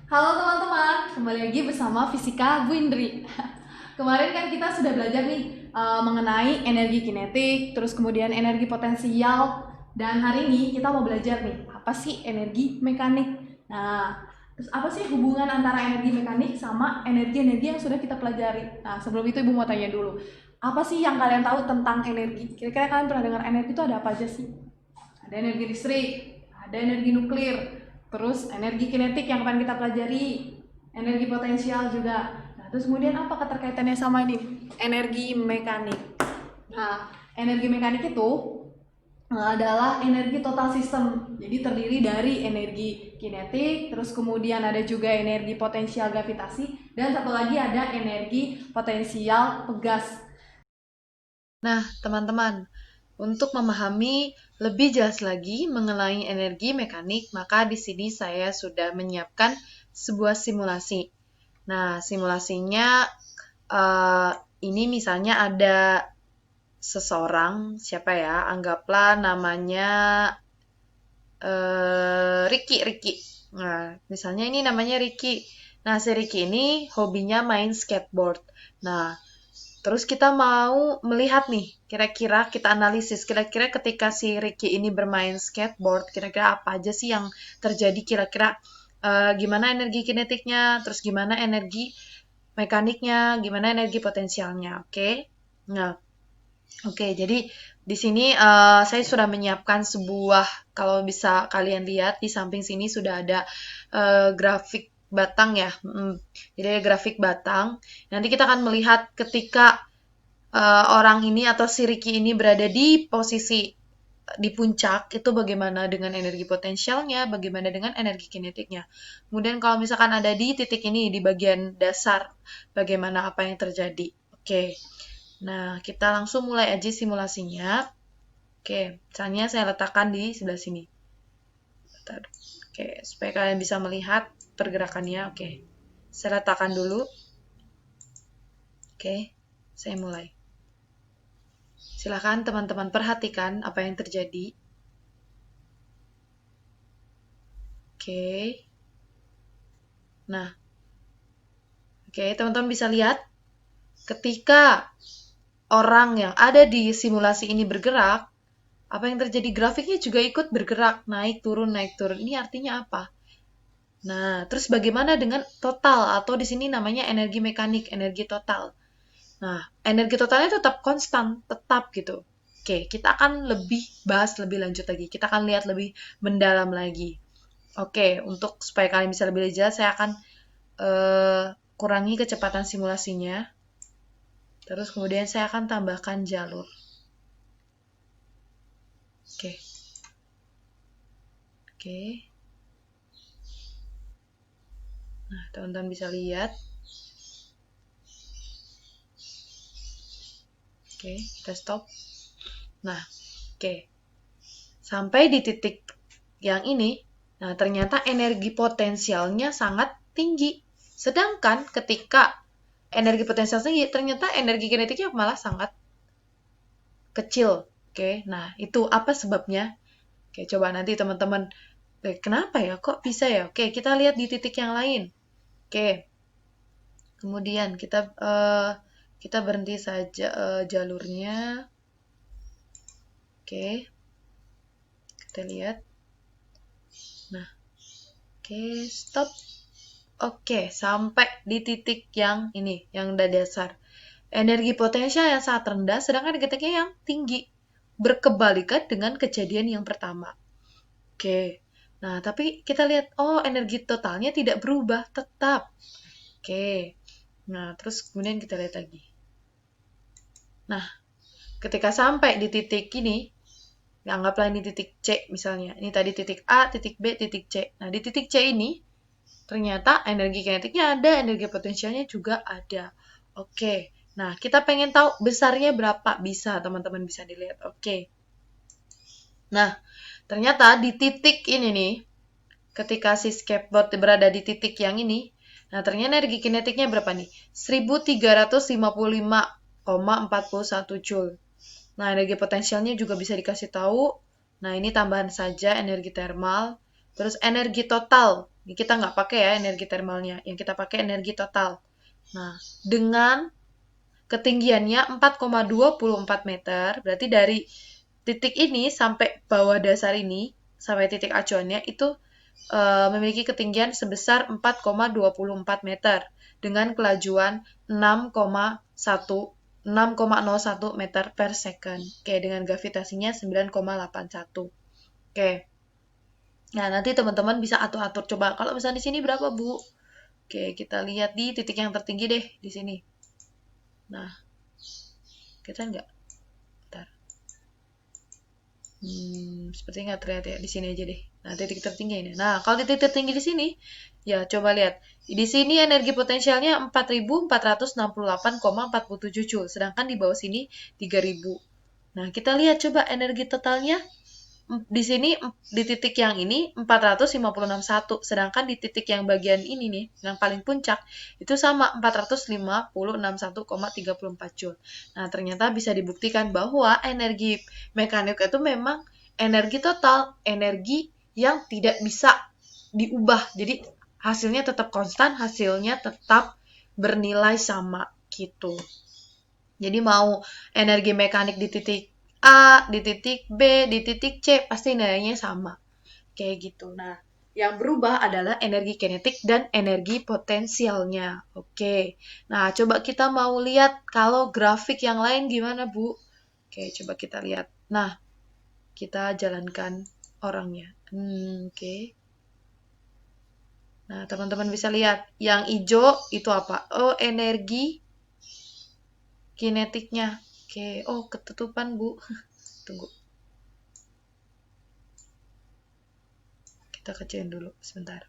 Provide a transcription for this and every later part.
Halo teman-teman, kembali lagi bersama Fisika Bu Indri. Kemarin kan kita sudah belajar nih mengenai energi kinetik, terus kemudian energi potensial, dan hari ini kita mau belajar nih apa sih energi mekanik. Nah, terus apa sih hubungan antara energi mekanik sama energi-energi yang sudah kita pelajari? Nah, sebelum itu Ibu mau tanya dulu, apa sih yang kalian tahu tentang energi? Kira-kira kalian pernah dengar energi itu ada apa aja sih? Ada energi listrik, ada energi nuklir, terus energi kinetik yang akan kita pelajari, energi potensial juga. Nah, terus kemudian apa keterkaitannya sama ini? Energi mekanik. Nah, energi mekanik itu adalah energi total sistem. Jadi terdiri dari energi kinetik, terus kemudian ada juga energi potensial gravitasi, dan satu lagi ada energi potensial pegas. Nah, teman-teman, untuk memahami lebih jelas lagi mengenai energi mekanik, maka di sini saya sudah menyiapkan sebuah simulasi. Nah, simulasinya eh, ini misalnya ada seseorang, siapa ya? Anggaplah namanya Ricky. Nah, misalnya ini namanya Ricky. Nah, si Ricky ini hobinya main skateboard. Nah, terus kita mau melihat nih, kira-kira kita analisis, kira-kira ketika si Ricky ini bermain skateboard, kira-kira apa aja sih yang terjadi, kira-kira gimana energi kinetiknya, terus gimana energi mekaniknya, gimana energi potensialnya, oke? Nah, oke, jadi di sini saya sudah menyiapkan sebuah, kalau bisa kalian lihat di samping sini sudah ada grafik batang ya. Jadi ada grafik batang. Nanti kita akan melihat ketika orang ini atau si Ricky ini berada di posisi di puncak itu bagaimana dengan energi potensialnya, bagaimana dengan energi kinetiknya. Kemudian kalau misalkan ada di titik ini di bagian dasar, bagaimana apa yang terjadi. Oke. Nah, kita langsung mulai aja simulasinya. Oke, misalnya saya letakkan di sebelah sini. Bentar. Oke, supaya kalian bisa melihat pergerakannya. Oke, saya letakkan dulu. Oke, saya mulai. Silakan teman-teman perhatikan apa yang terjadi. Oke. Nah, oke, teman-teman bisa lihat ketika orang yang ada di simulasi ini bergerak, apa yang terjadi grafiknya juga ikut bergerak, naik turun naik turun. Ini artinya apa? Nah, terus bagaimana dengan total atau di sini namanya energi mekanik, energi total. Nah, energi totalnya tetap konstan, tetap gitu. Oke, kita akan lebih bahas lebih lanjut lagi. Kita akan lihat lebih mendalam lagi. Oke, untuk supaya kalian bisa lebih jelas, saya akan eh, kurangi kecepatan simulasinya. Terus kemudian saya akan tambahkan jalur. Oke, oke. Nah, teman-teman bisa lihat. Oke, kita stop. Nah, oke. Sampai di titik yang ini, nah ternyata energi potensialnya sangat tinggi. Sedangkan ketika energi potensial tinggi, ternyata energi kinetiknya malah sangat kecil. Oke, nah itu apa sebabnya? Oke, coba nanti teman-teman, kenapa ya? Kok bisa ya? Oke, kita lihat di titik yang lain. Oke, kemudian kita berhenti saja jalurnya. Oke, kita lihat. Nah, oke, stop. Oke, sampai di titik yang ini, yang udah dasar. Energi potensial yang sangat rendah, sedangkan titiknya yang tinggi. Berkebalikan dengan kejadian yang pertama. Oke, nah tapi kita lihat, oh energi totalnya tidak berubah, tetap. Oke, nah terus kemudian kita lihat lagi. Nah, ketika sampai di titik ini, anggaplah ini titik C misalnya. Ini tadi titik A, titik B, titik C. Nah, di titik C ini, ternyata energi kinetiknya ada, energi potensialnya juga ada. Oke, nah kita pengen tahu besarnya berapa, bisa teman-teman bisa dilihat. Oke, nah ternyata di titik ini nih, ketika si skateboard berada di titik yang ini, nah ternyata energi kinetiknya berapa nih? 1355,41 Joule. Nah, energi potensialnya juga bisa dikasih tahu. Nah, ini tambahan saja energi termal. Terus energi total. Ini kita nggak pakai ya energi termalnya, yang kita pakai energi total. Nah, dengan ketinggiannya 4,24 meter, berarti dari titik ini sampai bawah dasar ini, sampai titik acuannya, itu memiliki ketinggian sebesar 4,24 meter dengan kelajuan 6,01 meter per second. Oke, dengan gravitasinya 9,81. Oke. Nah, nanti teman-teman bisa atur-atur. Coba kalau misalnya di sini berapa, Bu? Oke, kita lihat di titik yang tertinggi deh, di sini. Nah, kita nggak? Bentar. Sepertinya nggak terlihat ya. Di sini aja deh. Nah, titik tertinggi ini. Nah, kalau di titik tertinggi di sini, ya coba lihat. Di sini energi potensialnya 4.468,47 Joule. Sedangkan di bawah sini 3.000. Nah, kita lihat coba energi totalnya. Di sini di titik yang ini 450,61, sedangkan di titik yang bagian ini nih, yang paling puncak, itu sama 450,61,34 Joule. Nah, ternyata bisa dibuktikan bahwa energi mekanik itu memang energi total, energi yang tidak bisa diubah. Jadi hasilnya tetap konstan, hasilnya tetap bernilai sama gitu. Jadi mau energi mekanik di titik A, di titik B, di titik C, pasti nilainya sama. Kayak gitu. Nah, yang berubah adalah energi kinetik dan energi potensialnya. Oke. Nah, coba kita mau lihat kalau grafik yang lain gimana, Bu? Oke, coba kita lihat. Nah, kita jalankan orangnya. Oke. Nah, teman-teman bisa lihat. Yang hijau itu apa? Oh, energi kinetiknya. Oke. Oh, ketutupan, Bu. Tunggu. Kita kecilin dulu sebentar.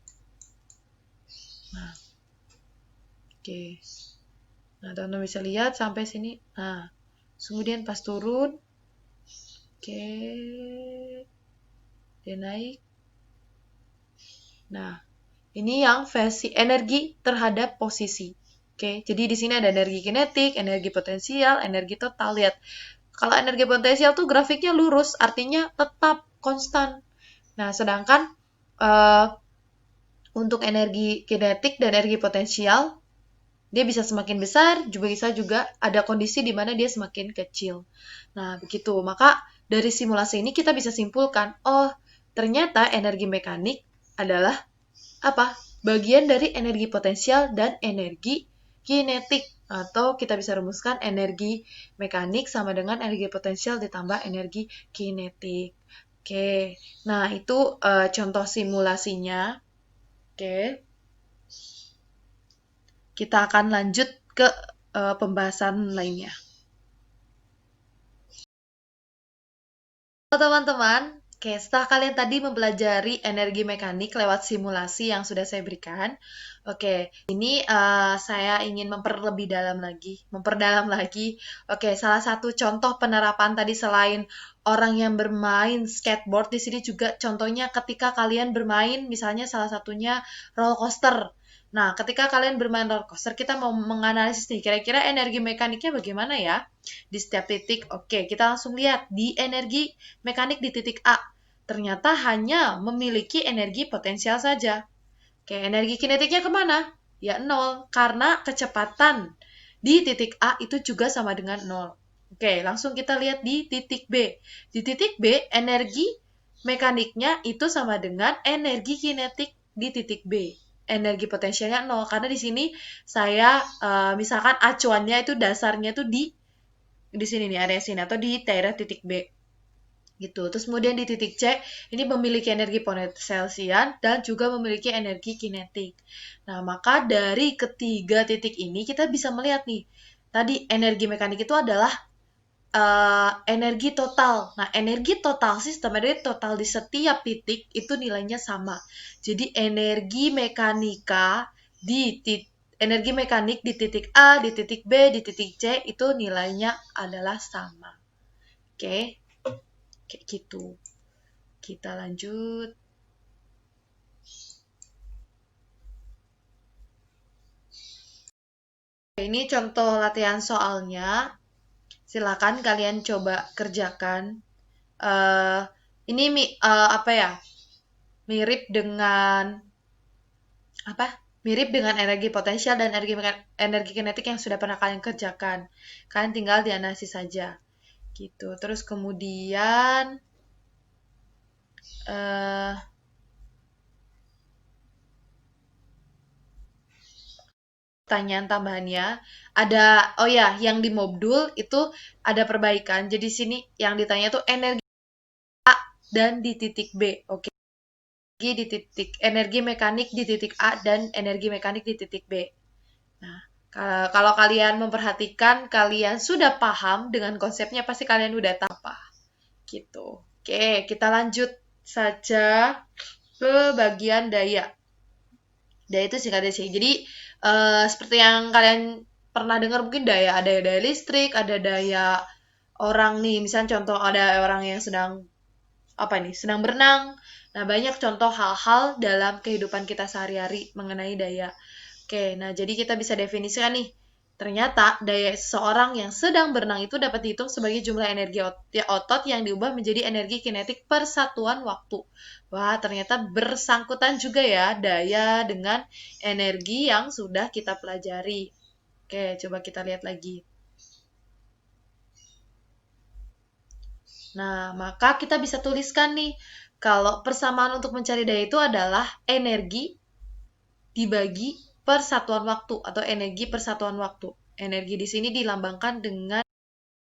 Nah, oke. Nah, teman-teman bisa lihat sampai sini. Nah, kemudian pas turun, oke, dia naik. Nah, ini yang versi energi terhadap posisi. Oke, jadi di sini ada energi kinetik, energi potensial, energi total. Lihat, kalau energi potensial tuh grafiknya lurus, artinya tetap konstan. Nah, sedangkan untuk energi kinetik dan energi potensial, dia bisa semakin besar, juga bisa juga ada kondisi di mana dia semakin kecil. Nah, begitu. Maka dari simulasi ini kita bisa simpulkan, oh, ternyata energi mekanik adalah apa? Bagian dari energi potensial dan energi kinetik. Atau kita bisa rumuskan energi mekanik sama dengan energi potensial ditambah energi kinetik. Oke, nah itu contoh simulasinya. Oke. Kita akan lanjut ke pembahasan lainnya. Halo teman-teman, oke, setelah kalian tadi mempelajari energi mekanik lewat simulasi yang sudah saya berikan, oke, ini saya ingin memperdalam lagi. Oke, salah satu contoh penerapan tadi selain orang yang bermain skateboard, di sini juga contohnya ketika kalian bermain, misalnya salah satunya roller coaster. Nah, ketika kalian bermain roller coaster, kita mau menganalisis nih, kira-kira energi mekaniknya bagaimana ya di setiap titik. Oke, kita langsung lihat di energi mekanik di titik A. Ternyata hanya memiliki energi potensial saja. Oke, energi kinetiknya kemana? Ya 0, karena kecepatan di titik A itu juga sama dengan 0. Oke, langsung kita lihat di titik B. Di titik B, energi mekaniknya itu sama dengan energi kinetik di titik B. Energi potensialnya 0, karena di sini saya misalkan acuannya itu dasarnya itu di sini nih, area sini, atau di daerah titik B. Gitu. Terus kemudian di titik C, ini memiliki energi potensial dan juga memiliki energi kinetik. Nah, maka dari ketiga titik ini kita bisa melihat nih, tadi energi mekanik itu adalah energi total. Nah, energi total sistem, energi total di setiap titik itu nilainya sama. Jadi energi mekanika energi mekanik di titik A, di titik B, di titik C itu nilainya adalah sama. Oke, kayak gitu. Kita lanjut. Ini contoh latihan soalnya. Silakan kalian coba kerjakan. Ini apa ya? Mirip dengan apa? Mirip dengan energi potensial dan energi kinetik yang sudah pernah kalian kerjakan. Kalian tinggal dianalisis saja. Gitu. Terus kemudian eh pertanyaan tambahannya ada, oh ya, yang di modul itu ada perbaikan. Jadi sini yang ditanya tuh energi A dan di titik B. Oke. Di titik energi mekanik di titik A dan energi mekanik di titik B. Nah, kalau kalian memperhatikan, kalian sudah paham dengan konsepnya, pasti kalian udah tahu apa. Gitu. Oke, kita lanjut saja ke bagian daya. Daya itu singkatnya sih. Jadi, seperti yang kalian pernah dengar mungkin ada daya listrik, ada daya orang nih, misalnya contoh ada orang yang sedang sedang berenang. Nah, banyak contoh hal-hal dalam kehidupan kita sehari-hari mengenai daya. Oke, nah jadi kita bisa definisikan nih. Ternyata daya seseorang yang sedang berenang itu dapat dihitung sebagai jumlah energi otot yang diubah menjadi energi kinetik per satuan waktu. Wah, ternyata bersangkutan juga ya daya dengan energi yang sudah kita pelajari. Oke, coba kita lihat lagi. Nah, maka kita bisa tuliskan nih, kalau persamaan untuk mencari daya itu adalah energi dibagi per satuan waktu atau energi per satuan waktu. Energi di sini dilambangkan dengan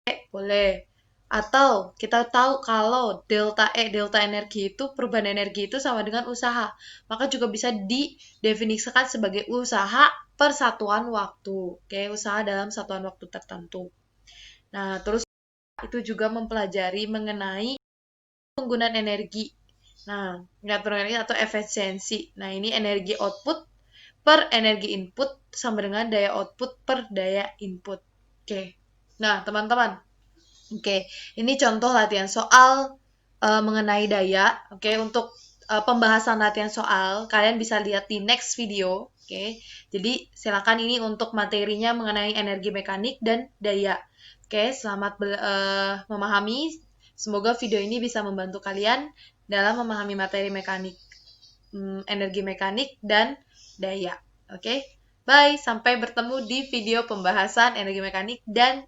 E, boleh. Atau kita tahu kalau delta E, delta energi itu, perubahan energi itu sama dengan usaha. Maka juga bisa didefinisikan sebagai usaha per satuan waktu. Oke, usaha dalam satuan waktu tertentu. Nah, terus itu juga mempelajari mengenai penggunaan energi. Nah, pengatur energi atau efisiensi. Nah, ini energi output per energi input sama dengan daya output per daya input. Oke. Nah, teman-teman. Oke, ini contoh latihan soal mengenai daya. Oke, untuk pembahasan latihan soal, kalian bisa lihat di next video. Oke, jadi silakan ini untuk materinya mengenai energi mekanik dan daya. Oke, selamat memahami. Semoga video ini bisa membantu kalian dalam memahami materi mekanik, energi mekanik, dan daya. Oke, bye. Sampai bertemu di video pembahasan energi mekanik dan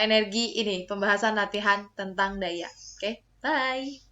energi ini, pembahasan latihan tentang daya. Oke, bye.